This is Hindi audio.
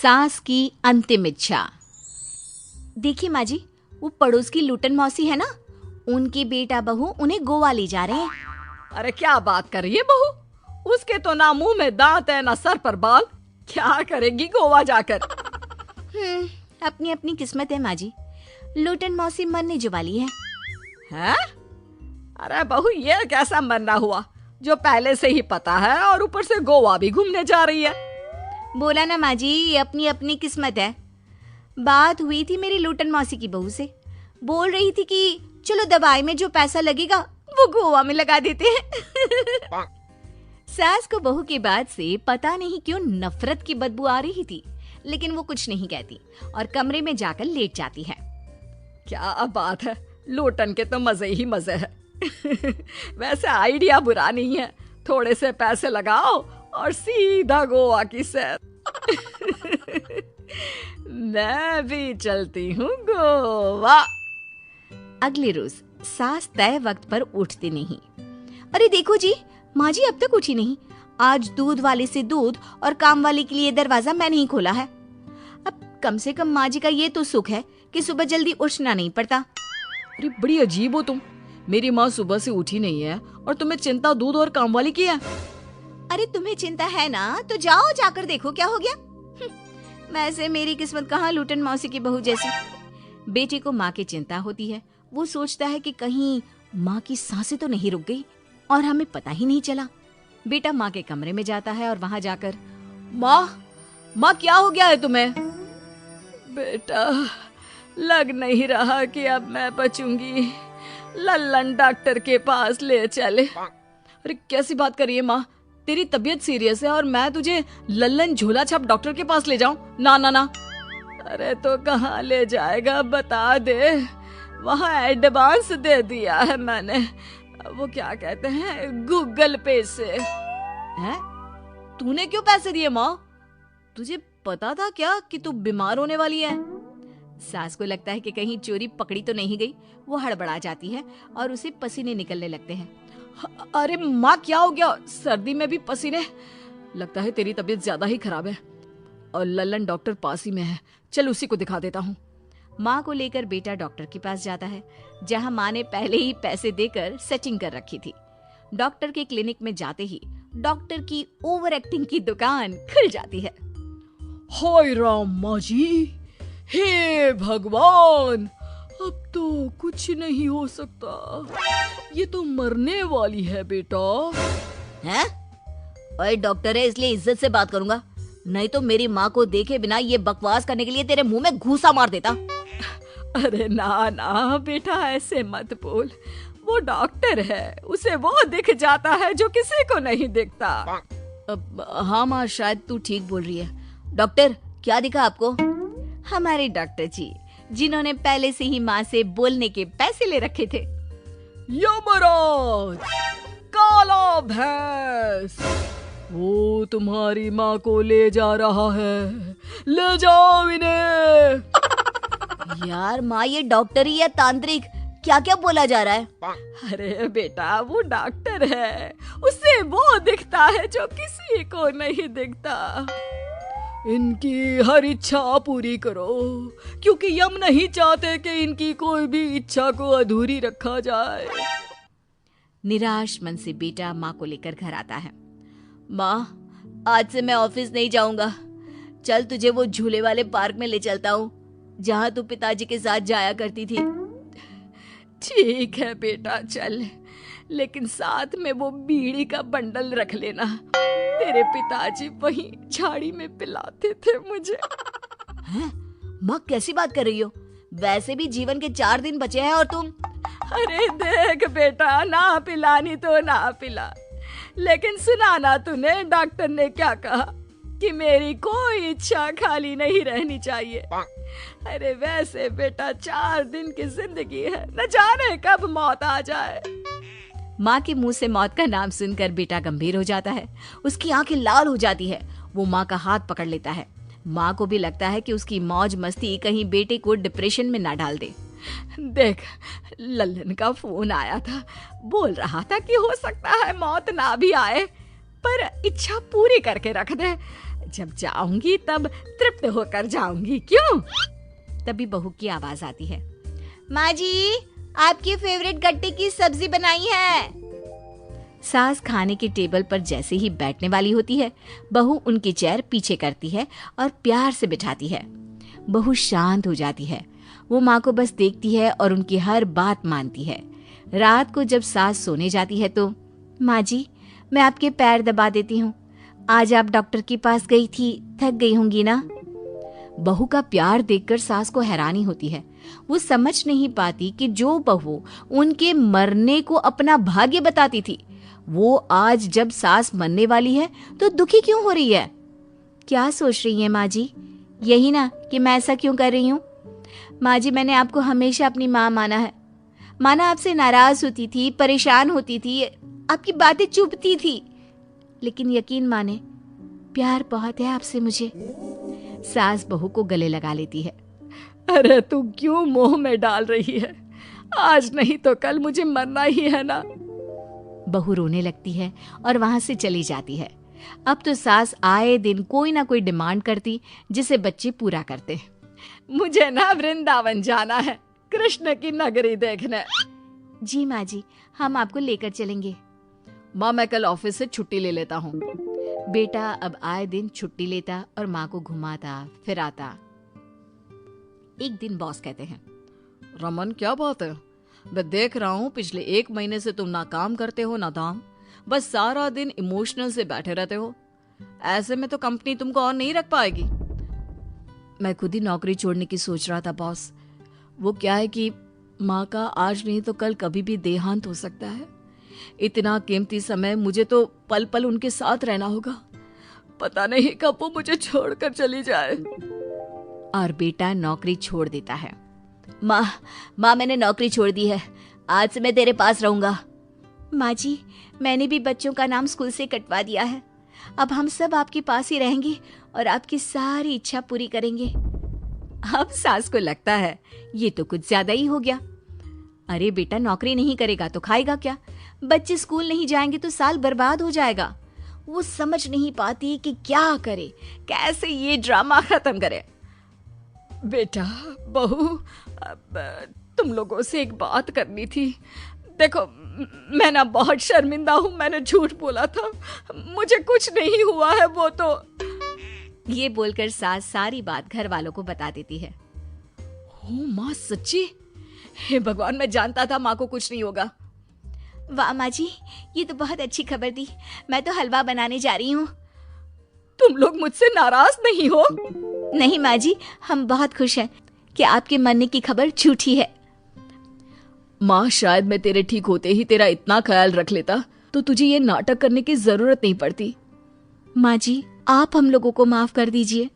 सास की अंतिम इच्छा। देखिए माँ जी, वो पड़ोस की लूटन मौसी है ना, उनकी बेटा बहू उन्हें गोवा ले जा रहे हैं। अरे क्या बात कर रही है बहू, उसके तो ना मुंह में दांत है ना सर पर बाल, क्या करेगी गोवा जाकर। अपनी अपनी किस्मत है माँ जी, लूटन मौसी मरने जो वाली है। हैं? अरे बहू, ये कैसा मरना हुआ जो पहले से ही पता है और ऊपर से गोवा भी घूमने जा रही है। बोला ना माँ जी, ये अपनी अपनी किस्मत है। बात हुई थी मेरी लूटन मौसी की बहू से, बोल रही थी कि चलो दवाई में जो पैसा लगेगा वो गोवा में लगा देते हैं। सास को बहू की बात से पता नहीं क्यों नफरत की बदबू आ रही थी, लेकिन वो कुछ नहीं कहती और कमरे में जाकर लेट जाती है। क्या बात है, लूटन के तो मजे ही मजे है। वैसे आइडिया बुरा नहीं है, थोड़े से पैसे लगाओ और सीधा गोवा की सैर। मैं भी चलती हूँ गोवा। अगले रोज सास तय वक्त पर उठती नहीं। अरे देखो जी, माँ जी अब तक उठी नहीं। आज दूध वाले से दूध और काम वाले के लिए दरवाजा मैंने ही खोला है। अब कम से कम माँ जी का ये तो सुख है कि सुबह जल्दी उठना नहीं पड़ता। अरे बड़ी अजीब हो तुम, मेरी माँ सुबह से उठी नहीं है और तुम्हें चिंता दूध और काम वाली की है। अरे तुम्हें चिंता है ना, तो जाओ जाकर देखो क्या हो गया। वैसे मेरी किस्मत कहाँ लूटन मौसी की बहू जैसी। बेटे को माँ की चिंता होती है, वो सोचता है कि कहीं माँ की सांसें तो नहीं रुक गई और हमें पता ही नहीं चला। बेटा माँ के कमरे में जाता है और वहां जाकर, माँ क्या हो गया है तुम्हें? बेटा, लग नहीं रहा कि अब मैं बचूंगी, लल्लन डॉक्टर के पास ले चले। अरे कैसी बात कर रही है माँ, तेरी तबीयत सीरियस है और मैं तुझे लल्लन झोला छाप डॉक्टर के पास ले जाऊं? ना ना ना। अरे तो कहाँ ले जाएगा बता दे, वहाँ एडवांस दे दिया है मैंने, वो क्या कहते हैं, गूगल पे से। हैं? तूने क्यों पैसे दिए माँ? तुझे पता था क्या कि तू बीमार होने वाली है? सास को लगता है कि कहीं चोरी पकड़ी तो नहीं गई। वो हड़बड़ा जाती है और उसे पसीने निकलने लगते हैं। अरे माँ क्या हो गया, सर्दी में भी पसीने? लगता है तेरी तबीयत ज्यादा ही खराब है और लल्लन डॉक्टर पास ही में है, चल उसी को दिखा देता हूँ। माँ को लेकर बेटा डॉक्टर के पास जाता है, जहाँ माँ ने पहले ही पैसे देकर सेटिंग कर रखी थी। डॉक्टर के क्लिनिक में जाते ही डॉक्टर की ओवर एक्टिंग की दुकान खुल जाती है। हाय राम माँ जी, हे भगवान, अब तो कुछ नहीं हो सकता, ये तो मरने वाली है बेटा। हैं? ओए डॉक्टर है इसलिए इज्जत से बात करूंगा, नहीं तो मेरी माँ को देखे बिना ये बकवास करने के लिए तेरे मुंह में घूसा मार देता। अरे ना ना बेटा, ऐसे मत बोल, वो डॉक्टर है, उसे वो दिख जाता है जो किसी को नहीं दिखता। हाँ माँ, शायद तू ठीक बोल रही है। डॉक्टर क्या दिखा आपको? हमारे डॉक्टर जी, जिन्होंने पहले से ही माँ से बोलने के पैसे ले रखे थे। यमराज, काला भैंस, वो तुम्हारी माँ को ले जा रहा है, ले जाओ इन्हें। यार माँ, ये डॉक्टर ही या तांत्रिक, क्या क्या बोला जा रहा है? अरे बेटा, वो डॉक्टर है, उसे वो दिखता है जो किसी को नहीं दिखता। इनकी हर इच्छा पूरी करो, क्योंकि यम नहीं चाहते कि इनकी कोई भी इच्छा को अधूरी रखा जाए। निराश मन से बेटा माँ को लेकर घर आता है। माँ, आज से मैं ऑफिस नहीं जाऊंगा, चल तुझे वो झूले वाले पार्क में ले चलता हूँ जहाँ तू पिताजी के साथ जाया करती थी। ठीक है बेटा चल, लेकिन साथ में वो बीड़ी का बंडल रख लेना, तेरे पिताजी वहीं झाड़ी में पिलाते थे मुझे। हैं? माँ कैसी बात कर रही हो? वैसे भी जीवन के 4 दिन बचे हैं और तुम। अरे देख बेटा, ना पिलानी तो ना पिला, लेकिन सुना ना तूने डॉक्टर ने क्या कहा कि मेरी कोई इच्छा खाली नहीं रहनी चाहिए। अरे वैसे बेटा 4 दिन की जिंदगी है, न जाने कब मौत आ जाए। माँ के मुंह से मौत का नाम सुनकर बेटा गंभीर हो जाता है, उसकी आंखें लाल हो जाती है। वो माँ का हाथ पकड़ लेता है। माँ को भी लगता है कि उसकी मौज मस्ती कहीं बेटे को डिप्रेशन में ना डाल दे। देख, लल्लन का फोन आया था, बोल रहा था कि हो सकता है मौत ना भी आए, पर इच्छा पूरी करके रख दे। जब जाऊंगी तब तृप्त होकर जाऊंगी, क्यों? तभी बहू की आवाज आती है, माँ जी आपकी फेवरेट गट्टे की सब्जी बनाई है। सास खाने के टेबल पर जैसे ही बैठने वाली होती है, बहू उनकी चेयर पीछे करती है और प्यार से बिठाती है। बहू शांत हो जाती है। वो माँ को बस देखती है और उनकी हर बात मानती है। रात को जब सास सोने जाती है तो, माँ जी मैं आपके पैर दबा देती हूँ, आज आप डॉक्टर के पास गई थी, थक गई होंगी ना। बहू का प्यार देखकर सास को हैरानी होती है। वो समझ नहीं पाती कि जो बहू उनके मरने को अपना भाग्य बताती थी, वो आज जब सास मरने वाली है तो दुखी क्यों हो रही है। क्या सोच रही है माँ जी? यही ना कि मैं ऐसा क्यों कर रही हूँ। माँ जी मैंने आपको हमेशा अपनी माँ माना है। माना आपसे नाराज होती थी, परेशान होती थी, आपकी बातें चुभती थी, लेकिन यकीन माने प्यार बहुत है आपसे मुझे। सास बहू को गले लगा लेती है। अरे तू क्यों मोह में डाल रही है? आज नहीं तो कल मुझे मरना ही है ना। बहू रोने लगती है और वहां से चली जाती है। अब तो सास आए दिन कोई ना कोई डिमांड करती जिसे बच्चे पूरा करते। मुझे ना वृंदावन जाना है, कृष्ण की नगरी देखने। जी माँ जी हम आपको लेकर चलेंगे। माँ मैं कल ऑफिस से छुट्टी ले लेता हूँ। बेटा अब आए दिन छुट्टी लेता और माँ को घुमाता फिराता। एक दिन बॉस कहते हैं, रमन क्या बात है, मैं देख रहा हूँ पिछले 1 महीने से तुम ना काम करते हो ना दाम, बस सारा दिन इमोशनल से बैठे रहते हो। ऐसे में तो कंपनी तुमको और नहीं रख पाएगी। मैं खुद ही नौकरी छोड़ने की सोच रहा था बॉस। वो क्या है कि माँ का आज नहीं तो कल कभी भी देहांत हो सकता है। इतना कीमती समय मुझे तो पल पल उनके साथ रहना होगा। पता नहीं कब वो मुझे छोड़कर चली जाए। और बेटा नौकरी छोड़ देता है। माँ मैंने नौकरी छोड़ दी है, आज से मैं तेरे पास रहूंगा। माँ जी मैंने भी बच्चों का नाम स्कूल से कटवा दिया है, अब हम सब आपके पास ही रहेंगे और आपकी सारी इच्छा पूरी करेंगे। अब सास को लगता है ये तो कुछ ज्यादा ही हो गया। अरे बेटा नौकरी नहीं करेगा तो खाएगा क्या? बच्चे स्कूल नहीं जाएंगे तो साल बर्बाद हो जाएगा। वो समझ नहीं पाती कि क्या करे, कैसे ये ड्रामा खत्म करे। बेटा बहू तुम लोगों से एक बात करनी थी। देखो मैं ना बहुत शर्मिंदा हूँ, मैंने झूठ बोला था, मुझे कुछ नहीं हुआ है। वो तो ये बोलकर सास सारी बात घर वालों को बता देती है। ओ माँ सच्ची? हे भगवान मैं जानता था माँ को कुछ नहीं होगा। वाह माँ जी ये तो बहुत अच्छी खबर दी, मैं तो हलवा बनाने जा रही हूँ। तुम लोग मुझसे नाराज नहीं हो? नहीं माँ जी हम बहुत खुश हैं कि आपके मरने की खबर झूठी है। माँ शायद मैं तेरे ठीक होते ही तेरा इतना ख्याल रख लेता तो तुझे ये नाटक करने की जरूरत नहीं पड़ती। माँ जी आप हम लोगों को माफ कर दीजिए।